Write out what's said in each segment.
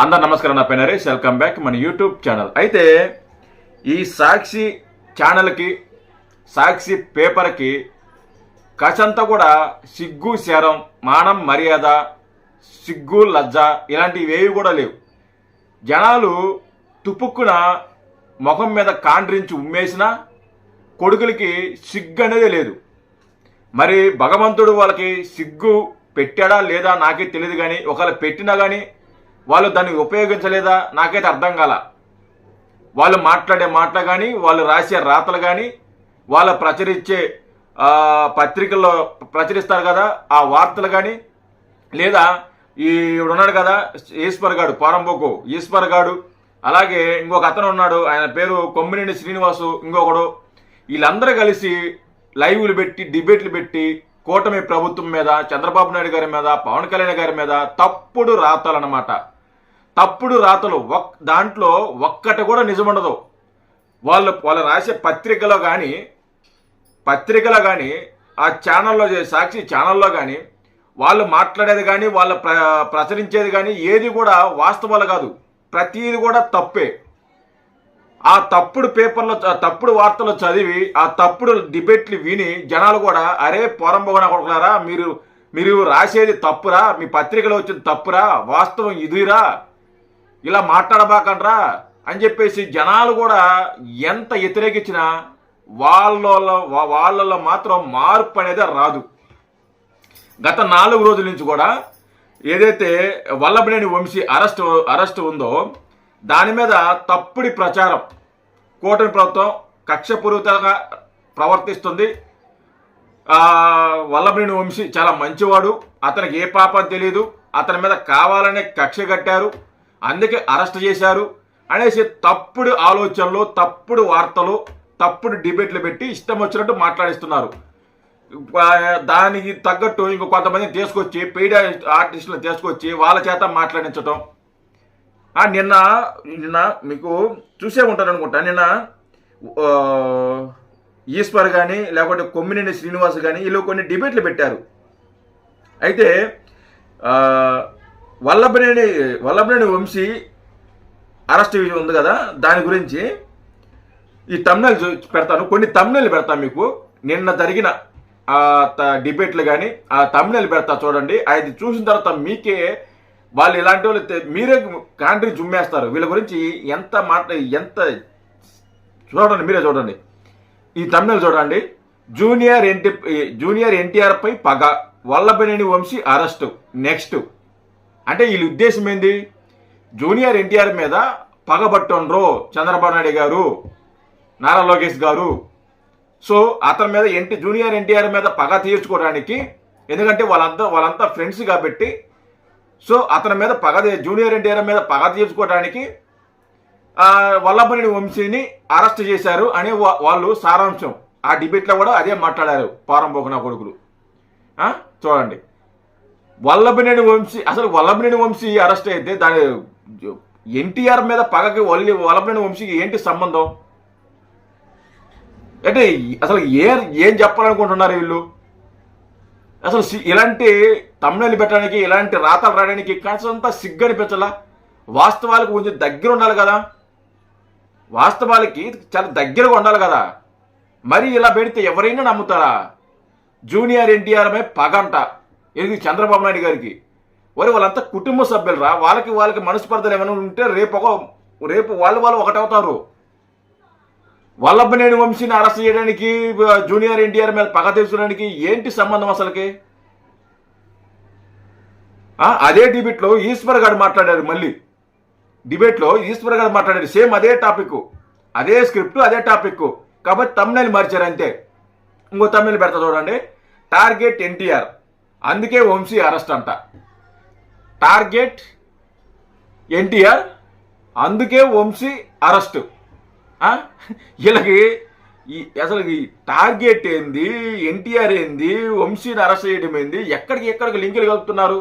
అందరు నమస్కారం. నా పేరు నరేష్. వెల్కమ్ బ్యాక్ మన యూట్యూబ్ ఛానల్. అయితే ఈ సాక్షి ఛానల్కి, సాక్షి పేపర్కి కసంతా కూడా సిగ్గు శరం, మానం మర్యాద, సిగ్గు లజ్జ ఇలాంటివి ఏవి కూడా లేవు. జనాలు తుపుక్కున ముఖం మీద కాండ్రించి ఉమ్మేసినా కొడుకులకి సిగ్గు అనేది లేదు. మరి భగవంతుడు వాళ్ళకి సిగ్గు పెట్టాడా లేదా నాకే తెలియదు, కానీ ఒకవేళ పెట్టినా కానీ వాళ్ళు దాన్ని ఉపయోగించలేదా నాకైతే అర్థం కాల. వాళ్ళు మాట్లాడే మాటలు కానీ, వాళ్ళు రాసే రాతలు కానీ, వాళ్ళ ప్రచురించే పత్రికల్లో ప్రచురిస్తారు కదా ఆ వార్తలు కానీ, లేదా ఉన్నాడు కదా ఈశ్వర్ గాడు, పోరంబోకు ఈశ్వర్ గాడు, అలాగే ఇంకొక అతను ఉన్నాడు, ఆయన పేరు కొమ్మినేని శ్రీనివాసు, ఇంకొకడు, వీళ్ళందరూ కలిసి లైవ్లు పెట్టి డిబేట్లు పెట్టి కూటమి ప్రభుత్వం మీద, చంద్రబాబు నాయుడు గారి మీద, పవన్ కళ్యాణ్ గారి మీద తప్పుడు రాతలు అన్నమాట. తప్పుడు రాతలు దాంట్లో ఒక్కటి కూడా నిజముండదు. వాళ్ళు రాసే పత్రికలో కానీ ఆ ఛానల్లో, సాక్షి ఛానల్లో కానీ వాళ్ళు మాట్లాడేది కానీ, వాళ్ళు ప్రచురించేది కానీ ఏది కూడా వాస్తవాలు కాదు. ప్రతిది కూడా తప్పే. ఆ తప్పుడు పేపర్లో, తప్పుడు వార్తలు చదివి, ఆ తప్పుడు డిబేట్లు విని జనాలు కూడా అరే పోరంబోగన కొడుకులారా, మీరు రాసేది తప్పురా, మీ పత్రికలో వచ్చింది తప్పురా, వాస్తవం ఇదిరా, ఇలా మాట్లాడబాకండ్రా అని చెప్పేసి జనాలు కూడా ఎంత వ్యతిరేకించినా వాళ్ళలో మాత్రం మార్పు అనేది రాదు. గత 4 రోజుల నుంచి కూడా ఏదైతే వల్లభనేని వంశీ అరెస్ట్ ఉందో దాని మీద తప్పుడు ప్రచారం, కూటమి ప్రభుత్వం కక్షపూరితంగా ప్రవర్తిస్తుంది. వల్లభనేని వంశీ చాలా మంచివాడు, అతనికి ఏ పాపం తెలియదు, అతని మీద కావాలనే కక్ష కట్టారు, అందుకే అరెస్ట్ చేశారు అనేసి తప్పుడు ఆలోచనలు, తప్పుడు వార్తలు, తప్పుడు డిబేట్లు పెట్టి ఇష్టం వచ్చినట్టు మాట్లాడిస్తున్నారు. దానికి తగ్గట్టు ఇంకో కొంతమందిని తీసుకొచ్చి, పెయిడ్ ఆర్టిస్టులను తీసుకొచ్చి వాళ్ళ చేత మాట్లాడించటం. నిన్న మీకు చూసే ఉంటారు అనుకుంటా, నిన్న ఈశ్వర్ కానీ లేకపోతే కొమ్మినేని శ్రీనివాస్ కానీ వీళ్ళు కొన్ని డిబేట్లు పెట్టారు. అయితే వల్లభనేని వంశీ అరెస్ట్ ఉంది కదా, దాని గురించి ఈ తమ్నెల్ పెడతాను, కొన్ని తమ్నెల్ పెడతాను మీకు. నిన్న జరిగిన డిబేట్లు కానీ ఆ తమ్నెల్ పెడతా చూడండి. అది చూసిన తర్వాత మీకే వాళ్ళు ఇలాంటి వాళ్ళు మీరే కాంట్రీ జుమ్మేస్తారు. వీళ్ళ గురించి ఎంత చూడండి, మీరే చూడండి. ఈ తమ్నెల్ చూడండి. జూనియర్ ఎన్టీఆర్ పై పగ, వల్లభనేని వంశీ అరెస్టు నెక్స్ట్. అంటే వీళ్ళ ఉద్దేశం ఏంది? జూనియర్ ఎన్టీఆర్ మీద పగబట్టుండ్రు చంద్రబాబు నాయుడు గారు, నారా లోకేష్ గారు. సో అతని మీద జూనియర్ ఎన్టీఆర్ మీద పగ తీర్చుకోవడానికి, ఎందుకంటే వాళ్ళంతా ఫ్రెండ్స్ కాబట్టి, సో అతని మీద జూనియర్ ఎన్టీఆర్ మీద పగ తీర్చుకోవడానికి వల్లభనేని వంశీని అరెస్ట్ చేశారు అనే వాళ్ళు సారాంశం. ఆ డిబేట్లో కూడా అదే మాట్లాడారు పోరంబోకున కొడుకులు. చూడండి, వల్లభనేని వంశీ అరెస్ట్ అయితే దాని ఎన్టీఆర్ మీద పగకి వల్లభనేని వంశీకి ఏంటి సంబంధం? అంటే అసలు ఏం చెప్పాలనుకుంటున్నారు వీళ్ళు? అసలు ఇలాంటి తమ్నెల్ పెట్టడానికి, ఇలాంటి రాతలు రాయడానికి కాస్తంత సిగ్గు అనిపించాలా? వాస్తవాలకు కొంచెం దగ్గర ఉండాలి కదా, వాస్తవాలకి చాలా దగ్గరగా ఉండాలి కదా. మరి ఇలా పెడితే ఎవరైనా నమ్ముతారా? జూనియర్ ఎన్టీఆర్ మీద పగంట, ఇది చంద్రబాబు నాయుడు గారికి. వాళ్ళంతా కుటుంబ సభ్యులరా, వాళ్ళకి మనస్పర్ధలు ఏమైనా ఉంటే రేపు వాళ్ళు ఒకటవుతారు. వల్లభనేని వంశీని అరెస్ట్ చేయడానికి, జూనియర్ ఎన్టీఆర్ మీద పగ తీర్చడానికి ఏంటి సంబంధం అసలుకి? అదే డిబేట్లో ఈశ్వర్ గారు మాట్లాడారు. మళ్ళీ డిబేట్లో ఈశ్వర్ గారు మాట్లాడారు. సేమ్ అదే టాపిక్, అదే స్క్రిప్ట్, అదే టాపిక్. కాబట్టి తమ్నెల్ మార్చారు అంతే. ఇంకో తమ్నెల్ పెడతా చూడండి. టార్గెట్ ఎన్టీఆర్, అందుకే వంశీ అరెస్ట్ అంట. టార్గెట్ ఎన్టీఆర్, అందుకే వంశీ అరెస్టు. వీళ్ళకి అసలు టార్గెట్ ఏంది, ఎన్టీఆర్ ఏంది, వంశీని అరెస్ట్ చేయడం ఏంది, ఎక్కడికి లింకులు కలుపుతున్నారు?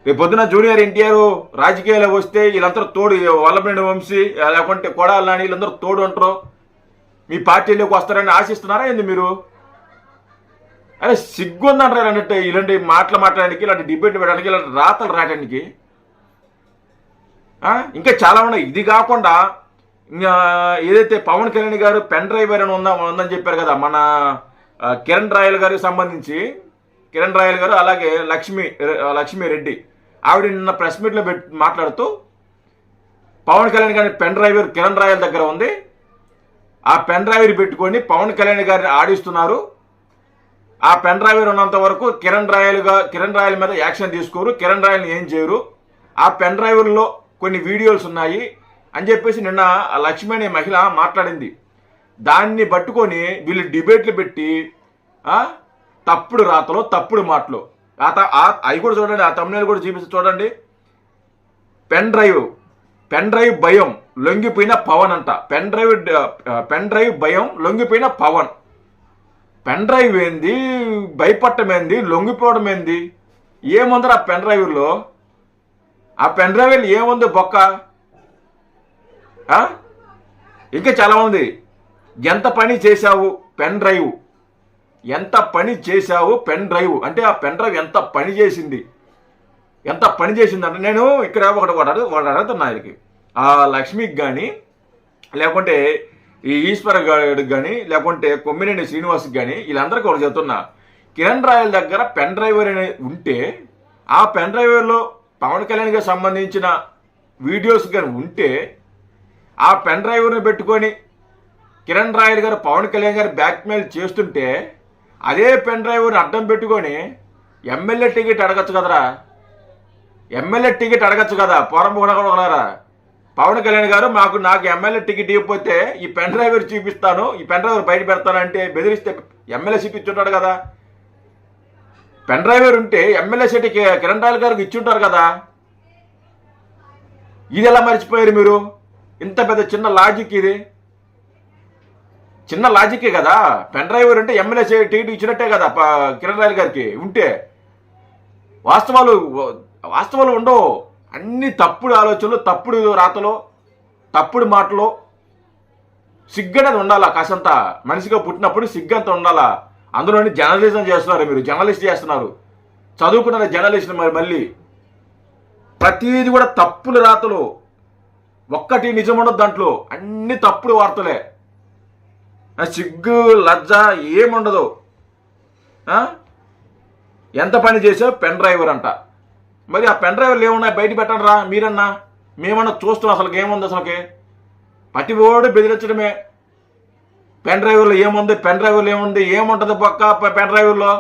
రేపు పొద్దున జూనియర్ ఎన్టీఆర్ రాజకీయాల్లో వస్తే వీళ్ళందరూ తోడు, వల్లభనేని వంశీ లేకుంటే కొడాలి నాని వీళ్ళందరూ తోడు అంటారు. మీ పార్టీలోకి వస్తారని ఆశిస్తున్నారా ఏంది మీరు? అరే సిగ్గుందంటారు అన్నట్టు ఇలాంటి మాటలు మాట్లాడడానికి, ఇలాంటి డిబేట్ పెట్టడానికి, ఇలాంటి రాతలు రాయడానికి. ఇంకా చాలా ఉన్నాయి. ఇది కాకుండా ఏదైతే పవన్ కళ్యాణ్ గారు పెన్ డ్రైవర్ అని ఉందని చెప్పారు కదా, మన కిరణ్ రాయల్ గారికి సంబంధించి కిరణ్ రాయల్ గారు, అలాగే లక్ష్మీ రెడ్డి ఆవిడ నిన్న ప్రెస్ మీట్లో మాట్లాడుతూ పవన్ కళ్యాణ్ గారి పెన్ డ్రైవర్ కిరణ్ రాయల్ దగ్గర ఉంది, ఆ పెన్ డ్రైవర్ పెట్టుకొని పవన్ కళ్యాణ్ గారిని ఆడిస్తున్నారు, ఆ పెన్ డ్రైవర్ ఉన్నంత వరకు కిరణ్ రాయల్ మీద యాక్షన్ తీసుకోరు, కిరణ్ రాయల్ని ఏం చేయరు, ఆ పెన్ డ్రైవర్లో కొన్ని వీడియోస్ ఉన్నాయి అని చెప్పేసి నిన్న లక్ష్మి అనే మహిళ మాట్లాడింది. దాన్ని పట్టుకొని వీళ్ళు డిబేట్లు పెట్టి తప్పుడు రాతలో తప్పుడు మాటలు అవి కూడా చూడండి, ఆ తమ్ముళ్ళు కూడా చూపిస్తే చూడండి. పెన్ డ్రైవ్ భయం లొంగిపోయిన పవన్ అంట. పెన్ డ్రైవ్ భయం లొంగిపోయిన పవన్. పెన్ డ్రైవ్ ఏంది, భయపడటం ఏంది, లొంగిపోవడం ఏంది, ఏముందరు ఆ పెన్ డ్రైవ్లో? ఆ పెన్ డ్రైవ్లో ఏముంది బొక్క? ఇంకా చాలా ఉంది. ఎంత పని చేశావు పెన్ డ్రైవ్, ఎంత పని చేశావు పెన్ డ్రైవ్ అంటే ఆ పెన్ డ్రైవ్ ఎంత పని చేసింది అంటే నేను ఇక్కడ ఒకటి అడుగుతున్నా. ఆయనకి ఆ లక్ష్మికి కానీ, లేకుంటే ఈ ఈశ్వర గారికి కానీ, లేకుంటే కొమ్మినేని శ్రీనివాస్కి కానీ, వీళ్ళందరికీ ఒకటి చెప్తున్నా. కిరణ్ రాయల్ దగ్గర పెన్ డ్రైవర్ అనేది ఉంటే, ఆ పెన్ డ్రైవర్లో పవన్ కళ్యాణ్కి సంబంధించిన వీడియోస్ కానీ ఉంటే, ఆ పెన్ డ్రైవర్ని పెట్టుకొని కిరణ్ రాయల్ గారు పవన్ కళ్యాణ్ గారు బ్లాక్మెయిల్ చేస్తుంటే, అదే పెన్ డ్రైవర్ని అడ్డం పెట్టుకొని ఎమ్మెల్యే టికెట్ అడగచ్చు కదరా, ఎమ్మెల్యే టికెట్ అడగచ్చు కదా. పోరంబోనరా పవన్ కళ్యాణ్ గారు నాకు ఎమ్మెల్యే టికెట్ ఇవ్వకపోతే ఈ పెన్ డ్రైవర్ చూపిస్తాను, ఈ పెన్ డ్రైవర్ బయట పెడతానంటే బెదిరిస్తే ఎమ్మెల్యే సీట్ ఇచ్చుంటాడు కదా. పెన్ డ్రైవర్ ఉంటే ఎమ్మెల్యే సీట్ కిరణ్ రాయల్ గారికి ఇచ్చుంటారు కదా. ఇది ఎలా మర్చిపోయారు మీరు? ఇంత పెద్ద చిన్న లాజిక్, ఇది చిన్న లాజిక్కే కదా. పెన్ డ్రైవర్ అంటే ఎమ్మెల్యే టికెట్ ఇచ్చినట్టే కదా కిరణ్ రాయల్ గారికి ఉంటే. వాస్తవాలు ఉండవు, అన్ని తప్పుడు ఆలోచనలు, తప్పుడు రాతలు, తప్పుడు మాటలు. సిగ్గనేది ఉండాలా, కాసంత మనిషిగా పుట్టినప్పుడు సిగ్గంత ఉండాలా. అందులోని జర్నలిజం చేస్తున్నారు, మీరు జర్నలిస్ట్ చేస్తున్నారు, చదువుకున్న జర్నలిస్ట్. మళ్ళీ ప్రతిదీ కూడా తప్పుడు రాతలు, ఒక్కటి నిజం ఉండదు దాంట్లో, అన్ని తప్పుడు వార్తలే. సిగ్గు లజ్జ ఏముండదు. ఎంత పని చేసావు పెన్ డ్రైవర్ అంట. మరి ఆ పెన్ డ్రైవర్లు ఏమున్నాయి బయట పెట్టండి రా మీరన్నా, మేమన్నా చూస్తాం. అసలు ఏముంది? అసలుకి ప్రతి ఓడు బెదిరించడమే. పెన్ డ్రైవర్లో ఏముంది, ఏముంటుంది పక్క పెన్ డ్రైవర్లో?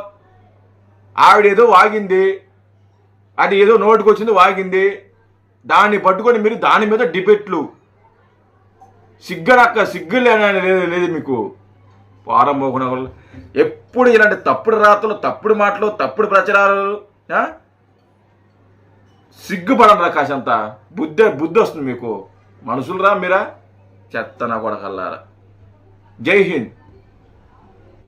ఆవిడేదో వాగింది, అది ఏదో నోటికి వచ్చింది వాగింది, దాన్ని పట్టుకొని మీరు దాని మీద డిబేట్లు. సిగ్గు లేదు మీకు. పారంభోగుణ ఎప్పుడు ఇలాంటి తప్పుడు రాతలు, తప్పుడు మాటలు, తప్పుడు ప్రచారాలు. సిగ్గుపడండి కాసంత. బుద్ధి వస్తుంది మీకు. మనుషులు రా మీరా, చెత్తన కొడకల్లారా. జై హింద్.